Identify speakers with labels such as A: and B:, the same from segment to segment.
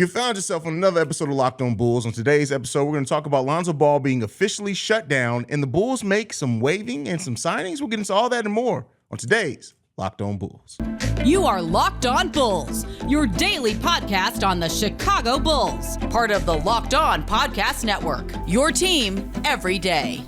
A: You found yourself on another episode of Locked On Bulls. On today's episode, we're going to talk about Lonzo Ball being officially shut down and the Bulls make some waiving and some signings. We'll get into all that and more on today's Locked On Bulls.
B: You are Locked On Bulls, your daily podcast on the Chicago Bulls, part of the Locked On Podcast Network, your team every day.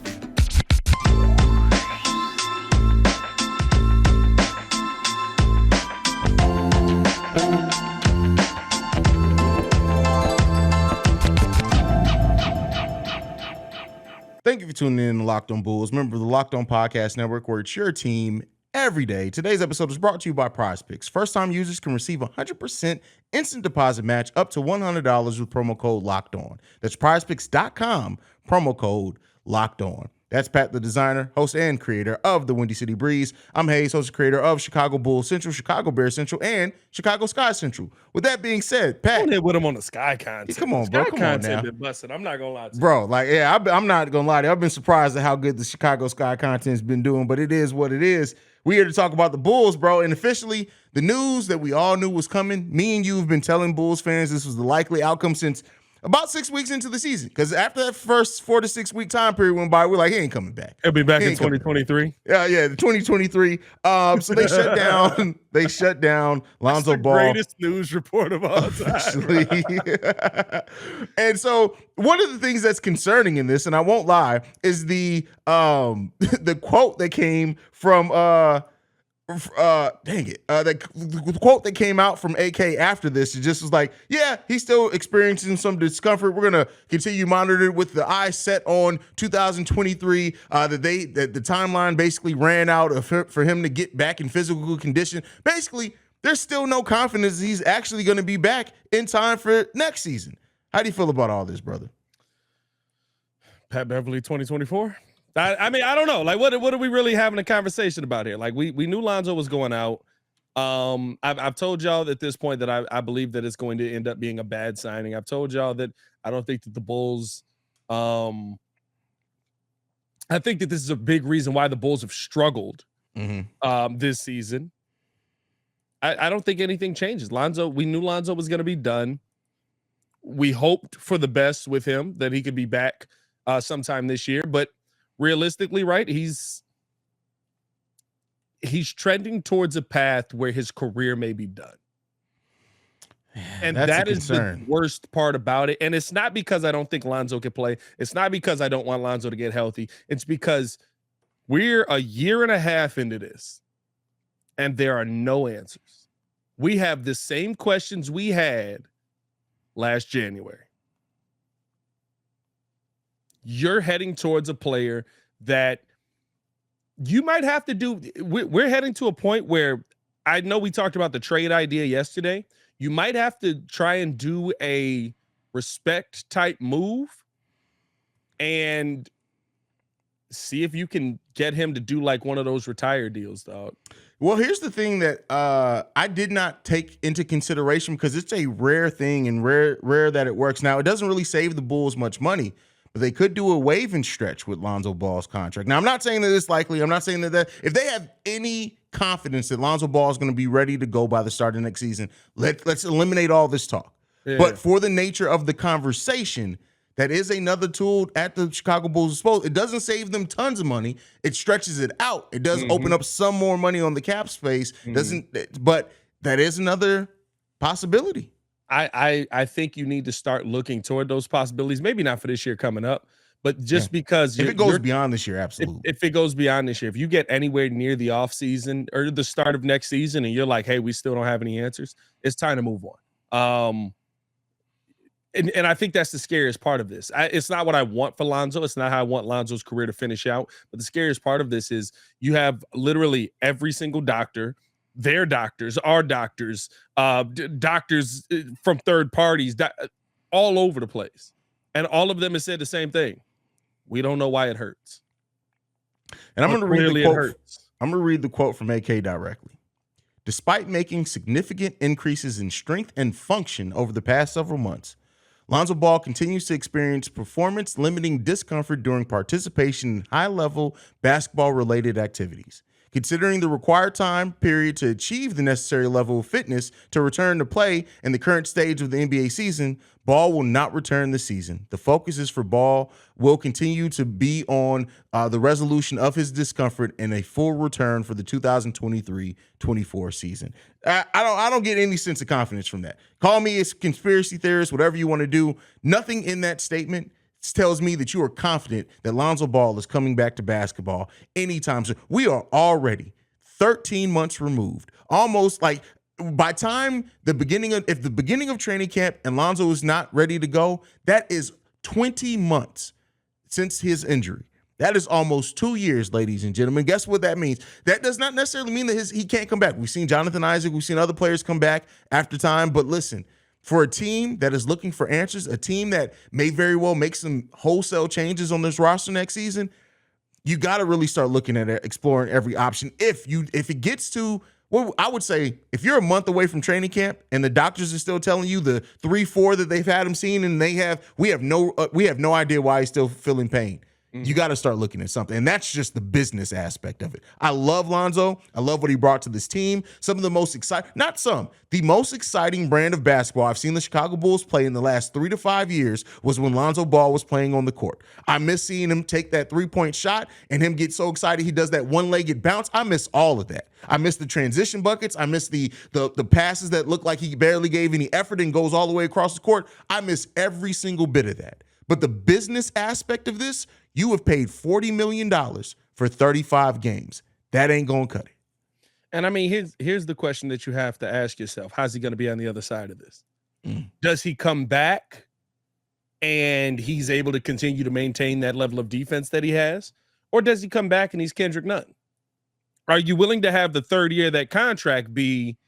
A: Thank you for tuning in to Locked On Bulls, member of the Locked On Podcast Network, where it's your team every day. Today's episode is brought to you by PrizePicks. First-time users can receive a 100% instant deposit match up to $100 with promo code Locked On. That's PrizePicks.com, promo code Locked On. That's Pat, the designer, host, and creator of the Windy City Breeze. I'm Haize, host and creator of Chicago Bulls Central, Chicago Bears Central, and Chicago Sky Central. With that being said, Pat.
C: Don't hit with him on the Sky content.
A: Come on, bro. Come on now.
C: Been busted. I'm not going to lie to you.
A: Bro, I'm not going to lie to you. I've been surprised at how good the Chicago Sky content's been doing, but it is what it is. We're here to talk about the Bulls, bro, and officially the news that we all knew was coming. Me and you have been telling Bulls fans this was the likely outcome since about 6 weeks into the season, because after that first 4 to 6 week time period went by, we're like, he ain't coming back.
C: He'll be back in 2023.
A: Yeah, the 2023. So they shut down. They shut down Lonzo Ball.
C: Greatest news report of all time.
A: And so one of the things that's concerning in this, and I won't lie, is the quote that came from the quote that came out from AK after this, it just was like, yeah, he's still experiencing some discomfort. We're gonna continue monitoring with the eye set on 2023. That the timeline basically ran out for him to get back in physical condition. Basically, there's still no confidence he's actually going to be back in time for next season. How do you feel about all this, brother?
C: Pat Beverley 2024. I mean, I don't know. Like, what are we really having a conversation about here? Like, we knew Lonzo was going out. I've told y'all at this point that I believe that it's going to end up being a bad signing. I've told y'all that I don't think that the Bulls. I think that this is a big reason why the Bulls have struggled this season. I don't think anything changes. Lonzo, we knew Lonzo was going to be done. We hoped for the best with him, that he could be back sometime this year, but realistically, right, he's trending towards a path where his career may be done. And that is the worst part about it. And it's not because I don't think Lonzo can play. It's not because I don't want Lonzo to get healthy. It's because we're a year and a half into this and there are no answers. We have the same questions we had last January. You're heading towards a player that you might have to do. We're heading to a point where I know we talked about the trade idea yesterday. You might have to try and do a respect type move and see if you can get him to do like one of those retire deals, dog.
A: Well, here's the thing that I did not take into consideration, because it's a rare thing and rare that it works. Now, it doesn't really save the Bulls much money, but they could do a waive and stretch with Lonzo Ball's contract. Now, I'm not saying that it's likely. I'm not saying that if they have any confidence that Lonzo Ball is going to be ready to go by the start of next season, let's eliminate all this talk. Yeah. But for the nature of the conversation, that is another tool at the Chicago Bulls' disposal. It doesn't save them tons of money. It stretches it out. It does open up some more money on the cap space. But that is another possibility.
C: I think you need to start looking toward those possibilities. Maybe not for this year coming up, but just because
A: if it goes beyond this year, absolutely.
C: If it goes beyond this year, if you get anywhere near the offseason or the start of next season and you're like, hey, we still don't have any answers, it's time to move on. And I think that's the scariest part of this. It's not what I want for Lonzo. It's not how I want Lonzo's career to finish out. But the scariest part of this is you have literally every single doctor, their doctors, our doctors, doctors from third parties, all over the place. And all of them have said the same thing. We don't know why it hurts.
A: And I'm going to read the quote from AK directly. Despite making significant increases in strength and function over the past several months, Lonzo Ball continues to experience performance-limiting discomfort during participation in high-level basketball-related activities. Considering the required time period to achieve the necessary level of fitness to return to play in the current stage of the NBA season, Ball will not return this season. The focus is for Ball will continue to be on the resolution of his discomfort and a full return for the 2023-24 season. I don't get any sense of confidence from that. Call me a conspiracy theorist, whatever you want to do. Nothing in that statement tells me that you are confident that Lonzo Ball is coming back to basketball anytime soon. We are already 13 months removed, almost like by time the beginning of training camp and Lonzo is not ready to go, that is 20 months since his injury. That is almost 2 years, ladies and gentlemen. Guess what that means? That does not necessarily mean that he can't come back. We've seen Jonathan Isaac, we've seen other players come back after time, but listen, for a team that is looking for answers, a team that may very well make some wholesale changes on this roster next season, you got to really start looking at it, exploring every option. If it gets to, well, I would say if you're a month away from training camp and the doctors are still telling you the 3-4 that they've had him seen, and we have no idea why he's still feeling pain. You got to start looking at something. And that's just the business aspect of it. I love Lonzo. I love what he brought to this team. The most exciting brand of basketball I've seen the Chicago Bulls play in the last 3 to 5 years was when Lonzo Ball was playing on the court. I miss seeing him take that 3-point shot and him get so excited he does that one-legged bounce. I miss all of that. I miss the transition buckets. I miss the passes that look like he barely gave any effort and goes all the way across the court. I miss every single bit of that. But the business aspect of this, you have paid $40 million for 35 games. That ain't going to cut it.
C: And I mean, here's the question that you have to ask yourself. How's he going to be on the other side of this? Does he come back and he's able to continue to maintain that level of defense that he has? Or does he come back and he's Kendrick Nunn? Are you willing to have the third year of that contract be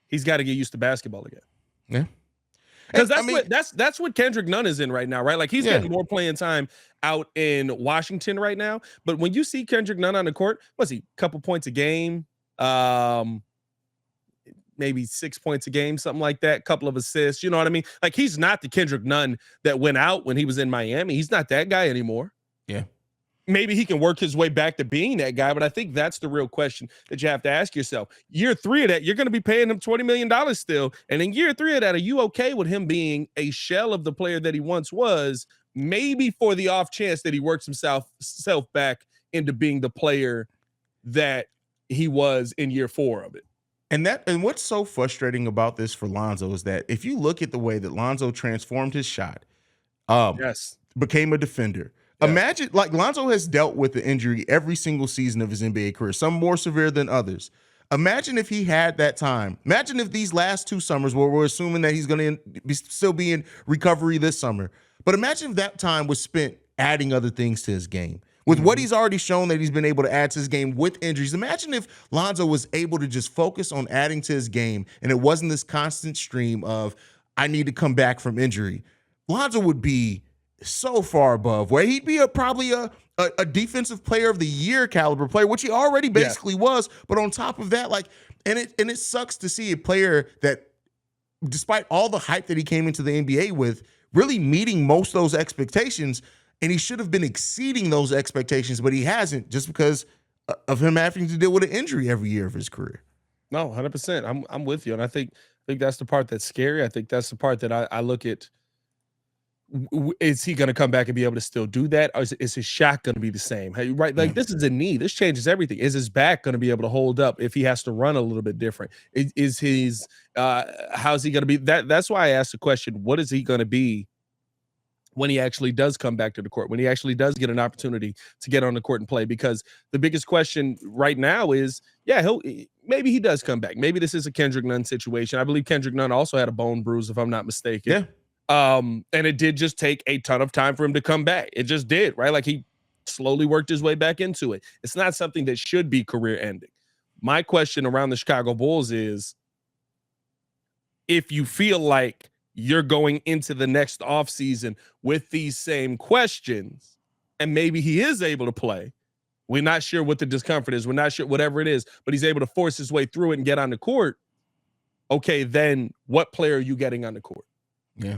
C: he's got to get used to basketball again?
A: Yeah.
C: Because that's what Kendrick Nunn is in right now, right? Like he's getting more playing time out in Washington right now. But when you see Kendrick Nunn on the court, what's he? A couple points a game, maybe 6 points a game, something like that. Couple of assists, you know what I mean? Like he's not the Kendrick Nunn that went out when he was in Miami. He's not that guy anymore.
A: Yeah.
C: Maybe he can work his way back to being that guy, but I think that's the real question that you have to ask yourself. Year 3 of that, you're going to be paying him $20 million still. And in year 3 of that, are you okay with him being a shell of the player that he once was, maybe for the off chance that he works himself back into being the player that he was in year 4 of it?
A: And what's so frustrating about this for Lonzo is that if you look at the way that Lonzo transformed his shot, became a defender. Imagine, like, Lonzo has dealt with the injury every single season of his NBA career, some more severe than others. Imagine if he had that time. Imagine if these last 2 summers, where we're assuming that he's going to still be in recovery this summer, but imagine if that time was spent adding other things to his game. With what he's already shown that he's been able to add to his game with injuries, imagine if Lonzo was able to just focus on adding to his game and it wasn't this constant stream of, I need to come back from injury. Lonzo would be so far above where he'd be probably a defensive player of the year caliber player, which he already basically was. But on top of that, and it sucks to see a player that, despite all the hype that he came into the NBA with, really meeting most of those expectations, and he should have been exceeding those expectations, but he hasn't, just because of him having to deal with an injury every year of his career.
C: No, 100%. I'm with you, and I think that's the part that's scary. I think that's the part that I look at. Is he going to come back and be able to still do that? Or is his shot going to be the same? Right? Like, this is a knee. This changes everything. Is his back going to be able to hold up if he has to run a little bit different? Is his how's he going to be? That's why I asked the question, what is he going to be when he actually does come back to the court, when he actually does get an opportunity to get on the court and play? Because the biggest question right now is, maybe he does come back. Maybe this is a Kendrick Nunn situation. I believe Kendrick Nunn also had a bone bruise, if I'm not mistaken.
A: Yeah.
C: And it did just take a ton of time for him to come back. It just did, right? Like, he slowly worked his way back into it. It's not something that should be career ending. My question around the Chicago Bulls is, if you feel like you're going into the next offseason with these same questions, and maybe he is able to play, we're not sure what the discomfort is, we're not sure whatever it is, but he's able to force his way through it and get on the court. Okay, then what player are you getting on the court?
A: Yeah.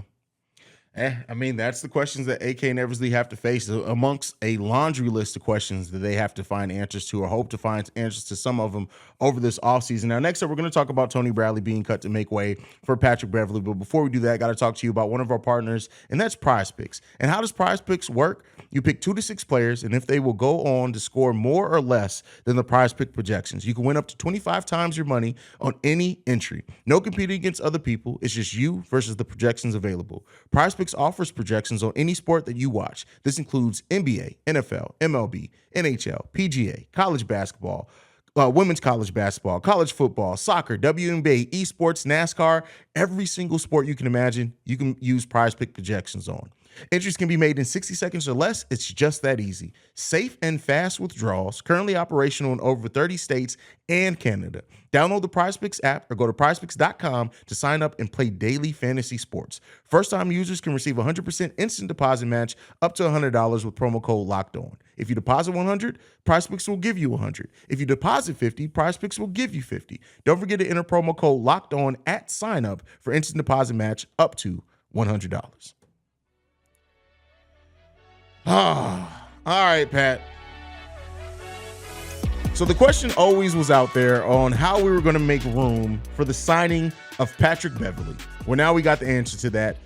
A: I mean, that's the questions that AK and Eversley have to face amongst a laundry list of questions that they have to find answers to or hope to find answers to some of them over this offseason. Now, next up, we're going to talk about Tony Bradley being cut to make way for Patrick Beverley. But before we do that, I got to talk to you about one of our partners, and that's PrizePicks. And how does PrizePicks work? You pick 2 to 6 players, and if they will go on to score more or less than the PrizePick projections, you can win up to 25 times your money on any entry. No competing against other people. It's just you versus the projections available. PrizePicks offers projections on any sport that you watch. This includes NBA, NFL, MLB, NHL, PGA, college basketball, women's college basketball, college football, soccer, WNBA, esports, NASCAR, every single sport you can imagine, you can use PrizePick projections on. Entries can be made in 60 seconds or less. It's just that easy. Safe and fast withdrawals, currently operational in over 30 states and Canada. Download the PrizePicks app or go to prizepicks.com to sign up and play daily fantasy sports. First-time users can receive 100% instant deposit match up to $100 with promo code LOCKEDON. If you deposit $100, PrizePicks will give you $100. If you deposit $50, PrizePicks will give you $50. Don't forget to enter promo code LOCKEDON at sign up for instant deposit match up to $100. All right, Pat. So the question always was out there on how we were going to make room for the signing of Patrick Beverley. Well, now we got the answer to that.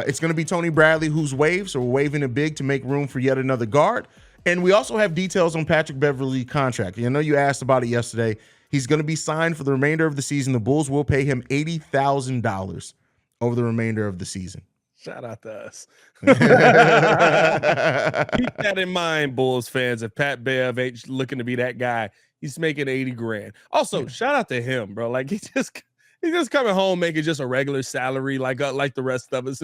A: It's going to be Tony Bradley who's waived, so we're waiving it big to make room for yet another guard. And we also have details on Patrick Beverley's contract. I know you asked about it yesterday. He's going to be signed for the remainder of the season. The Bulls will pay him $80,000 over the remainder of the season.
C: Shout out to us. Keep that in mind, Bulls fans. If Pat Bev ain't looking to be that guy, he's making $80,000. Also, shout out to him, bro. Like he's just coming home making just a regular salary, like the rest of us.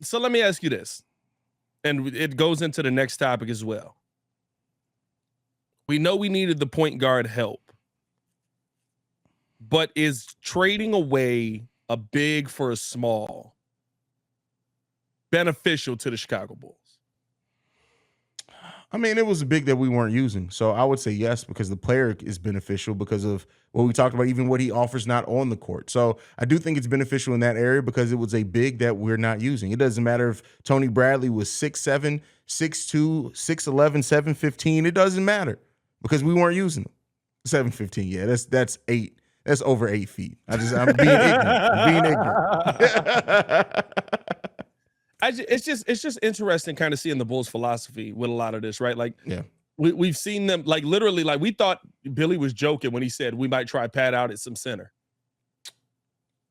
C: So let me ask you this, and it goes into the next topic as well. We know we needed the point guard help. But is trading away a big for a small beneficial to the Chicago Bulls?
A: I mean, it was a big that we weren't using. So I would say yes, because the player is beneficial because of what we talked about, even what he offers not on the court. So I do think it's beneficial in that area because it was a big that we're not using. It doesn't matter if Tony Bradley was 6'7", 6'2", 6'11", 7'15". It doesn't matter because we weren't using him. 7'15", yeah, that's 8. That's over 8 feet. I'm being ignorant.
C: It's just interesting kind of seeing the Bulls' philosophy with a lot of this, right? Like,
A: yeah,
C: we've seen them like literally, like we thought Billy was joking when he said we might try Pat out at some center.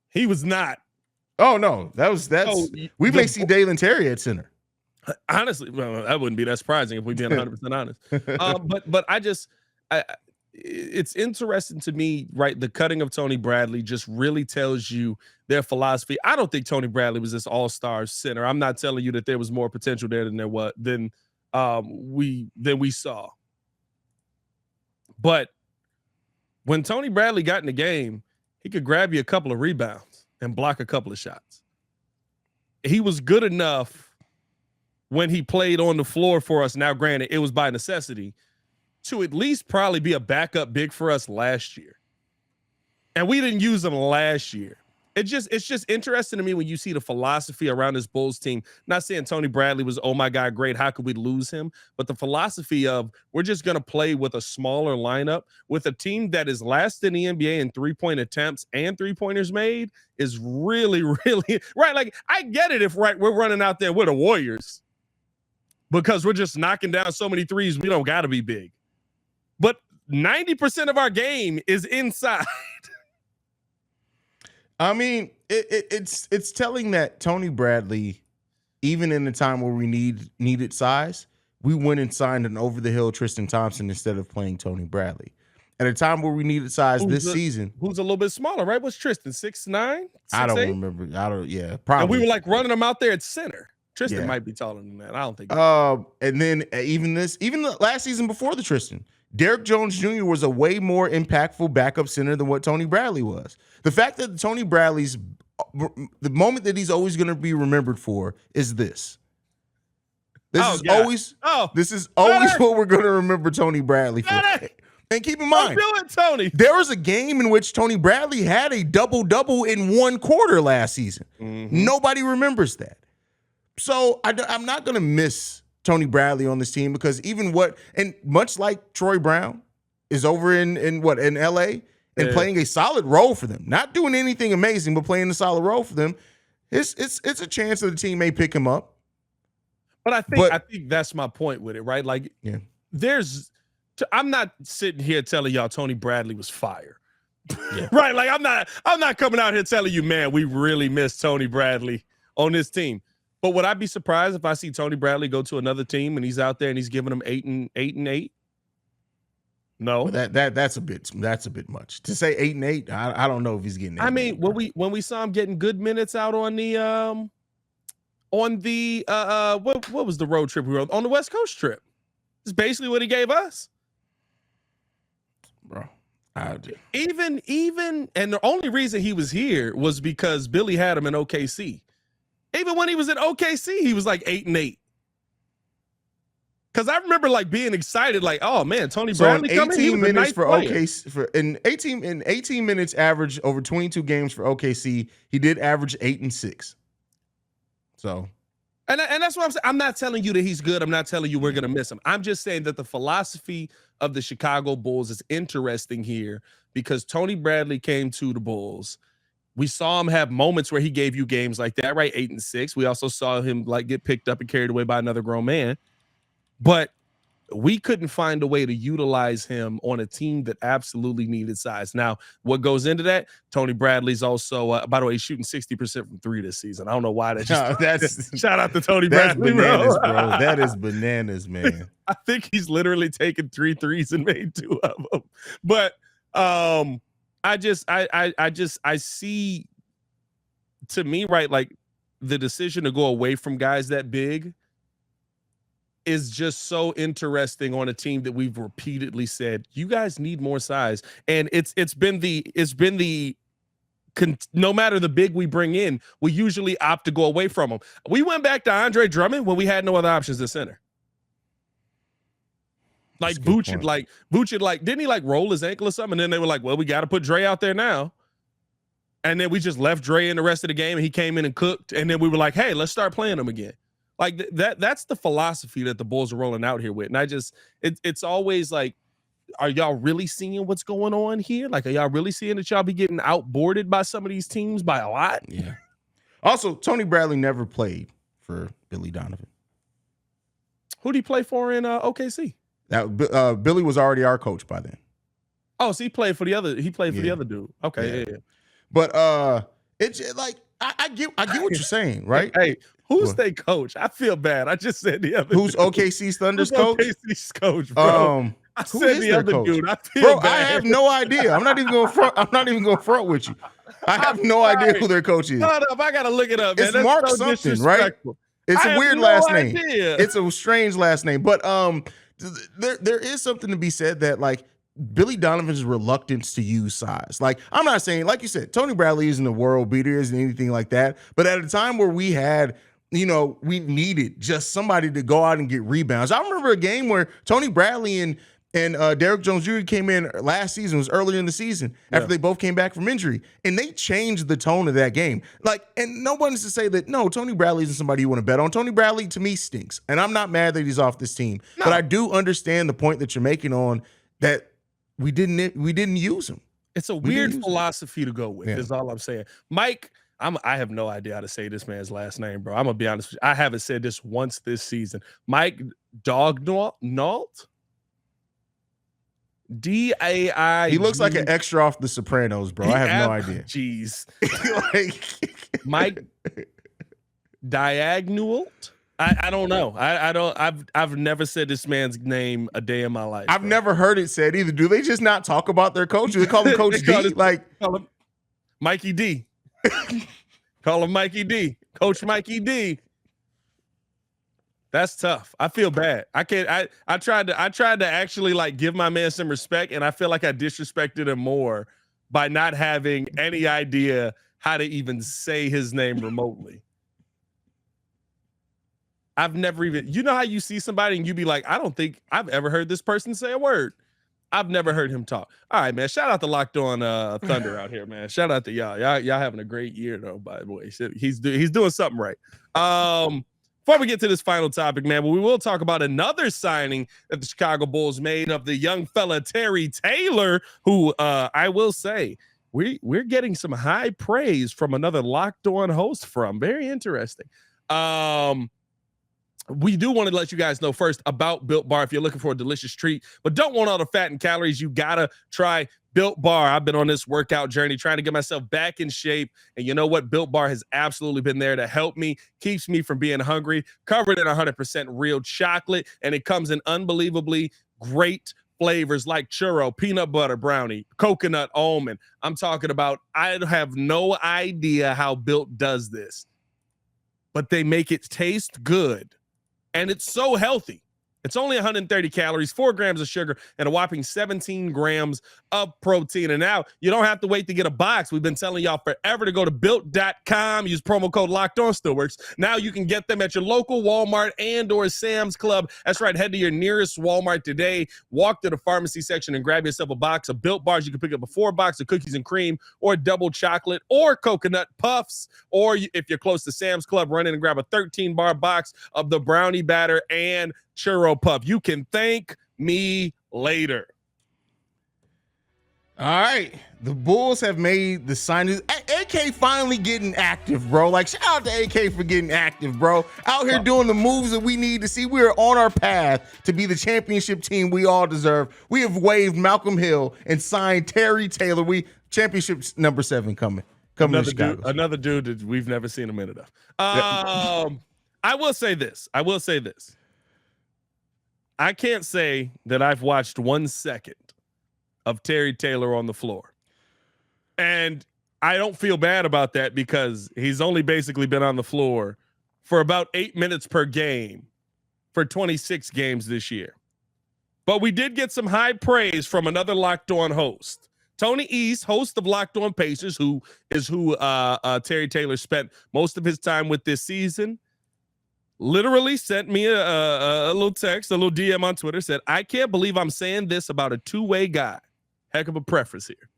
C: He was not.
A: Oh no, we may see Dalen Terry at center.
C: Honestly, well, that wouldn't be that surprising if we're being 100% honest. But it's interesting to me, right? The cutting of Tony Bradley just really tells you their philosophy. I don't think Tony Bradley was this all-star center. I'm not telling you that there was more potential there than we saw. But when Tony Bradley got in the game, he could grab you a couple of rebounds and block a couple of shots. He was good enough when he played on the floor for us. Now, granted, it was by necessity, to at least probably be a backup big for us last year. And we didn't use him last year. It's just interesting to me when you see the philosophy around this Bulls team. Not saying Tony Bradley was, oh my God, great, how could we lose him? But the philosophy of we're just going to play with a smaller lineup with a team that is last in the NBA in three-point attempts and three-pointers made is really, really, right? Like, I get it if we're running out there with the Warriors because we're just knocking down so many threes, we don't got to be big. But 90% of our game is inside.
A: I mean, it's telling that Tony Bradley, even in the time where we needed size, we went and signed an over-the-hill Tristan Thompson instead of playing Tony Bradley. At a time where we needed size season.
C: Who's a little bit smaller, right? What's Tristan, 6'9"?
A: I don't remember. Yeah, probably.
C: And we were like running him out there at center. Tristan might be taller than that. I don't think.
A: And then even the last season before the Tristan, Derrick Jones Jr. was a way more impactful backup center than what Tony Bradley was. The fact that Tony Bradley's the moment that he's always going to be remembered for is this. This is always what we're going to remember Tony Bradley for. And keep in mind,
C: don't do it, Tony.
A: there was a game in which Tony Bradley had a double-double in one quarter last season. Nobody remembers that. So I'm not going to miss Tony Bradley on this team because and much like Troy Brown is over in LA and playing a solid role for them, not doing anything amazing, but playing a solid role for them, it's a chance that the team may pick him up.
C: But I think that's my point with it, right? Like, I'm not sitting here telling y'all Tony Bradley was fire. Yeah. Right? Like I'm not coming out here telling you, man, we really miss Tony Bradley on this team. But would I be surprised if I see Tony Bradley go to another team and he's out there and he's giving them 8 and 8? No.
A: Well, that's a bit much. To say 8 and 8, I don't know if he's getting 8
C: I mean,
A: and 8,
C: when we saw him getting good minutes out on the what was the road trip we were on the West Coast trip? It's basically what he gave us.
A: Bro.
C: Even and the only reason he was here was because Billy had him in OKC. Even when he was at OKC, he was like 8 and 8. Because I remember like being excited, like, oh man, Tony Bradley coming.
A: 18 minutes
C: nice
A: for
C: player.
A: OKC in 18 minutes average over 22 games for OKC, he did average 8 and 6. So,
C: and that's what I'm saying. I'm not telling you that he's good. I'm not telling you we're gonna miss him. I'm just saying that the philosophy of the Chicago Bulls is interesting here because Tony Bradley came to the Bulls. We saw him have moments where he gave you games like that, right? 8 and 6. We also saw him like get picked up and carried away by another grown man. But we couldn't find a way to utilize him on a team that absolutely needed size. Now, what goes into that? Tony Bradley's also, by the way, he's shooting 60% from 3 this season. I don't know why that just shout out to Tony Bradley.
A: Bananas, bro. That is bananas, man.
C: I think he's literally taken 3 threes and made 2 of them. But I see, to me, right, like the decision to go away from guys that big is just so interesting on a team that we've repeatedly said you guys need more size, and it's been the no matter the big we bring in, we usually opt to go away from them. We went back to Andre Drummond when we had no other options at center. Like Vooch, didn't he like roll his ankle or something? And then they were like, well, we got to put Dre out there now. And then we just left Dre in the rest of the game and he came in and cooked. And then we were like, hey, let's start playing him again. Like that's the philosophy that the Bulls are rolling out here with. And it's always like, are y'all really seeing what's going on here? Like, are y'all really seeing that y'all be getting outboarded by some of these teams by a lot?
A: Yeah. Also, Tony Bradley never played for Billy Donovan.
C: Who did he play for in OKC?
A: That Billy was already our coach by then.
C: Oh, so he played for the other. He played for the other dude. Okay, yeah.
A: But it's like I get what you're saying, right?
C: Hey, who's their coach? I feel bad. I just said the other.
A: Who's OKC's Thunder's coach?
C: OKC's coach, bro. I said the other coach? Dude. I feel bad.
A: I have no idea. I'm not even going to front with you. I have no idea who their coach is.
C: Hold up, I gotta look it up.
A: It's
C: man.
A: Mark
C: so
A: something, right? It's a weird last name. It's a strange last name, but there is something to be said that like Billy Donovan's reluctance to use size. Like, I'm not saying, like you said, Tony Bradley isn't a world beater, isn't anything like that. But at a time where we had, we needed just somebody to go out and get rebounds. I remember a game where Tony Bradley and Derrick Jones Jr. came in last season. It was earlier in the season after they both came back from injury, and they changed the tone of that game. Like, and no one's to say that no, Tony Bradley isn't somebody you want to bet on. Tony Bradley to me stinks, and I'm not mad that he's off this team. No. But I do understand the point that you're making on that we didn't use him.
C: It's a weird philosophy to go with. Is all I'm saying. Mike, I have no idea how to say this man's last name, bro. I'm gonna be honest with you. I haven't said this once this season. Mike Daigneault. D-A-I.
A: He looks like an extra off The Sopranos, bro. I have no idea.
C: Jeez. Mike Daigneault. I don't know. I've never said this man's name a day in my life.
A: I've never heard it said either. Do they just not talk about their coach? Do they call him Coach D?
C: Call him Mikey D. Call him Mikey D. Coach Mikey D. That's tough. I feel bad. I can't. I tried to actually like give my man some respect, and I feel like I disrespected him more by not having any idea how to even say his name remotely. I've never even, how you see somebody and you be like, I don't think I've ever heard this person say a word. I've never heard him talk. All right, man. Shout out to Locked On Thunder out here, man. Shout out to y'all. Y'all having a great year, though, by the way. He's doing something right. Before we get to this final topic, man, we will talk about another signing that the Chicago Bulls made of the young fella Terry Taylor, who I will say we're getting some high praise from another Locked On host from. Very interesting. We do want to let you guys know first about Built Bar if you're looking for a delicious treat, but don't want all the fat and calories. You got to try Built Bar. I've been on this workout journey trying to get myself back in shape. And you know what? Built Bar has absolutely been there to help me, keeps me from being hungry, covered in 100% real chocolate. And it comes in unbelievably great flavors like churro, peanut butter brownie, coconut almond. I'm talking about, I have no idea how Built does this, but they make it taste good. And it's so healthy. It's only 130 calories, 4 grams of sugar, and a whopping 17 grams of protein. And now you don't have to wait to get a box. We've been telling y'all forever to go to built.com. Use promo code Locked On. Still works. Now you can get them at your local Walmart and or Sam's Club. That's right. Head to your nearest Walmart today. Walk to the pharmacy section and grab yourself a box of Built Bars. You can pick up a 4-box of cookies and cream or double chocolate or coconut puffs. Or if you're close to Sam's Club, run in and grab a 13-bar box of the brownie batter and churro puff. You can thank me later.
A: All right. The Bulls have made the signings. AK finally getting active, bro. Like, shout out to AK for getting active, bro. Out here doing the moves that we need to see. We are on our path to be the championship team we all deserve. We have waived Malcolm Hill and signed Terry Taylor. We championship number 7 coming to Chicago.
C: Another dude that we've never seen a minute of. I will say this. I can't say that I've watched 1 second of Terry Taylor on the floor. And I don't feel bad about that because he's only basically been on the floor for about 8 minutes per game for 26 games this year. But we did get some high praise from another Locked On host. Tony East, host of Locked On Pacers, who Terry Taylor spent most of his time with this season, literally sent me a little text, a little DM on Twitter, said, I can't believe I'm saying this about a two-way guy. Heck of a preface here.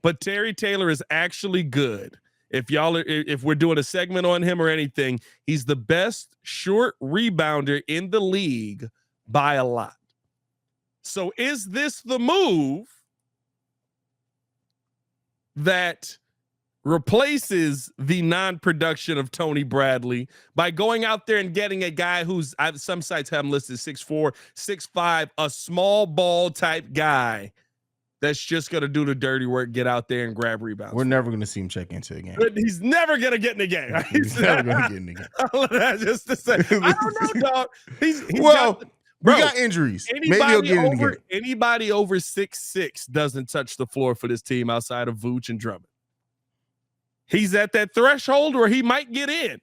C: But Terry Taylor is actually good. If we're doing a segment on him or anything, he's the best short rebounder in the league by a lot. So is this the move that replaces the non-production of Tony Bradley by going out there and getting a guy who's, some sites have him listed 6'4", 6'5", a small ball type guy that's just going to do the dirty work, get out there and grab rebounds?
A: We're never going to see him check into the game.
C: He's never going to get in the game.
A: He's never going to get in the game.
C: That's just to say. I don't know, dog. He's
A: we got injuries. Maybe he'll get in the game.
C: Anybody over 6'6" doesn't touch the floor for this team outside of Vooch and Drummond. He's at that threshold where he might get in.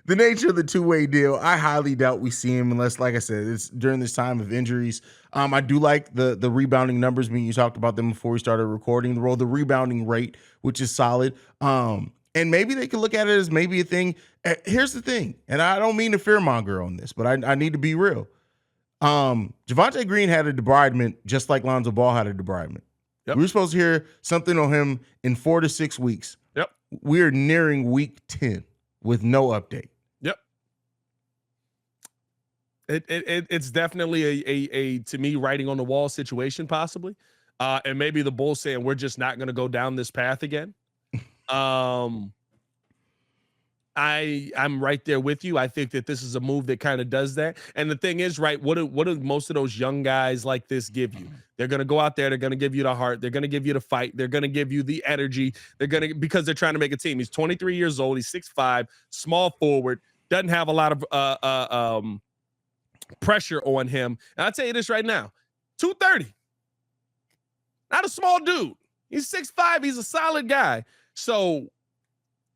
A: The nature of the two-way deal, I highly doubt we see him unless, like I said, it's during this time of injuries. I do like the rebounding numbers. You talked about them before we started recording. The rebounding rate, which is solid. And maybe they can look at it as maybe a thing. Here's the thing, and I don't mean to fearmonger on this, but I need to be real. Javonte Green had a debridement just like Lonzo Ball had a debridement. Yep. We were supposed to hear something on him in 4 to 6 weeks.
C: Yep.
A: We're nearing week 10 with no update.
C: Yep. It's definitely a to me writing on the wall situation possibly. And maybe the Bulls saying we're just not going to go down this path again. I'm right there with you. I think that this is a move that kind of does that. And the thing is, right, what do most of those young guys like this give you? They're going to go out there. They're going to give you the heart. They're going to give you the fight. They're going to give you the energy. Because they're trying to make a team. He's 23 years old. He's 6'5", small forward, doesn't have a lot of pressure on him. And I'll tell you this right now, 230, not a small dude. He's 6'5". He's a solid guy. So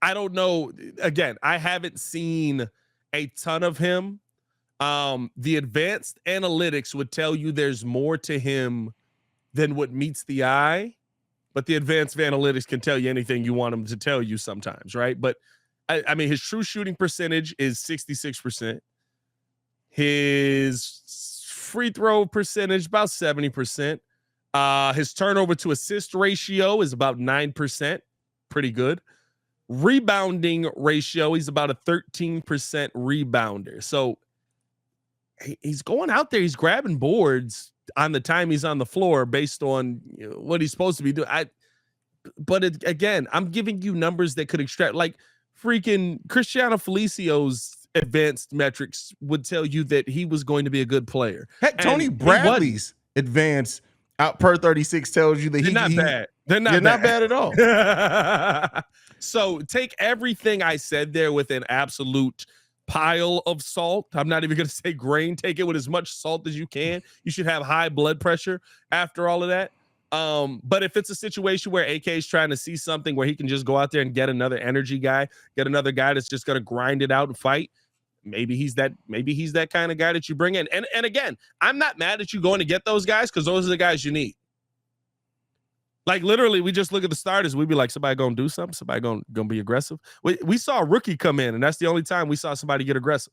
C: I don't know. Again, I haven't seen a ton of him. The advanced analytics would tell you there's more to him than what meets the eye, but the advanced analytics can tell you anything you want them to tell you sometimes, right? But I mean, his true shooting percentage is 66%. His free throw percentage, about 70%. His turnover to assist ratio is about 9%. Pretty good. Rebounding ratio, he's about a 13% rebounder. So he's going out there, he's grabbing boards on the time he's on the floor based on what he's supposed to be doing. Again, I'm giving you numbers that could extract, like freaking Cristiano Felicio's advanced metrics would tell you that he was going to be a good player.
A: Heck, Tony Bradley's advanced out per 36 tells you that
C: they're not bad. They're not
A: bad at all.
C: So take everything I said there with an absolute pile of salt. I'm not even going to say grain. Take it with as much salt as you can. You should have high blood pressure after all of that. But if it's a situation where AK is trying to see something where he can just go out there and get another energy guy, get another guy that's just going to grind it out and fight, maybe he's that kind of guy that you bring in. And again, I'm not mad at you going to get those guys because those are the guys you need. Like literally, we just look at the starters. We'd be like, somebody gonna do something. Somebody gonna be aggressive. We saw a rookie come in, and that's the only time we saw somebody get aggressive.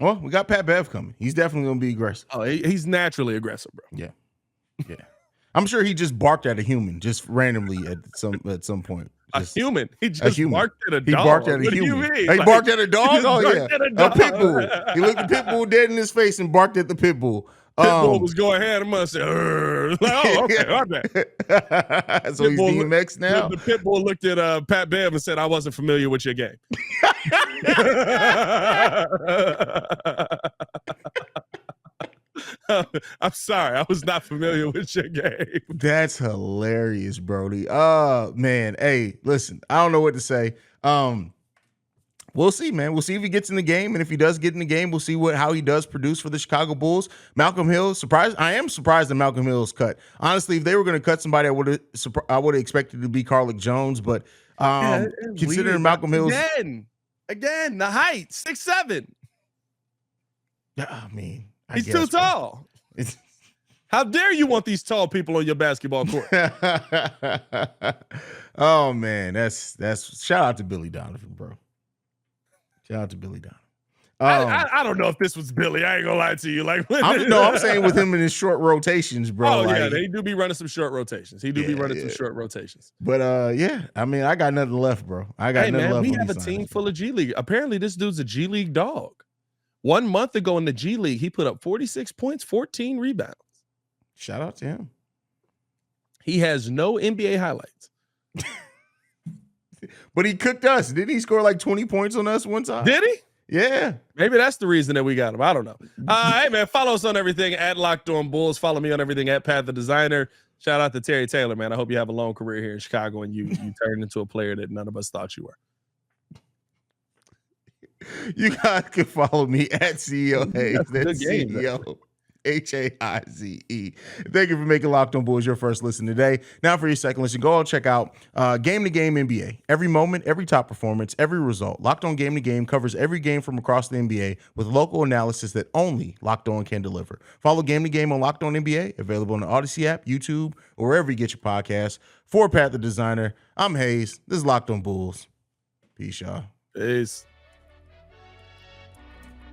A: Well, we got Pat Bev coming. He's definitely gonna be aggressive.
C: Oh, he's naturally aggressive, bro.
A: Yeah. I'm sure he just barked at a human just randomly at some point.
C: A human? He just barked at a dog.
A: He barked at a human. He barked at a dog? Oh, yeah. A pit bull. He looked the pit bull dead in his face and barked at the pit bull.
C: Pitbull was going ahead and must say, like, oh, okay, my bad.
A: So he's DMX now?
C: The Pitbull looked at Pat Bev and said, I wasn't familiar with your game. I'm sorry. I was not familiar with your game.
A: That's hilarious, Brody. Man. Hey, listen, I don't know what to say. We'll see, man. We'll see if he gets in the game, and if he does get in the game, we'll see how he does produce for the Chicago Bulls. Malcom Hill, surprised. I am surprised that Malcom Hill's cut. Honestly, if they were going to cut somebody, I would have expected it to be Carlick Jones. But considering Malcom Hill's
C: again, the height 6'7".
A: I mean,
C: he's too tall. How dare you want these tall people on your basketball court?
A: Oh man, that's shout out to Billy Donovan, bro. Shout out to Billy Donovan.
C: I don't know if this was Billy. I ain't gonna lie to you. Like,
A: I'm saying with him in his short rotations, bro.
C: Oh yeah, they do be running some short rotations. He do be running some short rotations.
A: But yeah, I mean, I got nothing left, bro. I got nothing left.
C: We have a team full of G League. Apparently, this dude's a G League dog. 1 month ago in the G League, he put up 46 points, 14 rebounds.
A: Shout out to him.
C: He has no NBA highlights.
A: But he cooked us. Didn't he score like 20 points on us one time?
C: Did he?
A: Yeah.
C: Maybe that's the reason that we got him. I don't know. Hey, man, follow us on everything at Locked On Bulls. Follow me on everything at Pat the Designer. Shout out to Terry Taylor, man. I hope you have a long career here in Chicago and you turned into a player that none of us thought you were.
A: You guys can follow me at CEO Haize. That's CEO Haize. Thank you for making Locked On Bulls your first listen today. Now for your second listen, go and check out Game to Game NBA. Every moment, every top performance, every result. Locked On Game to Game covers every game from across the NBA with local analysis that only Locked On can deliver. Follow Game to Game on Locked On NBA, available on the Odyssey app, YouTube, or wherever you get your podcasts. For Pat the Designer, I'm Haize. This is Locked On Bulls. Peace, y'all.
C: Peace.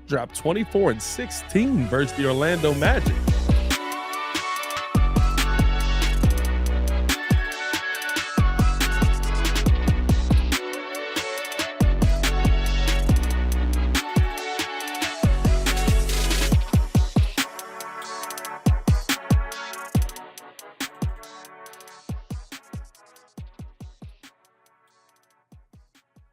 C: Dropped 24 and 16 versus the Orlando Magic.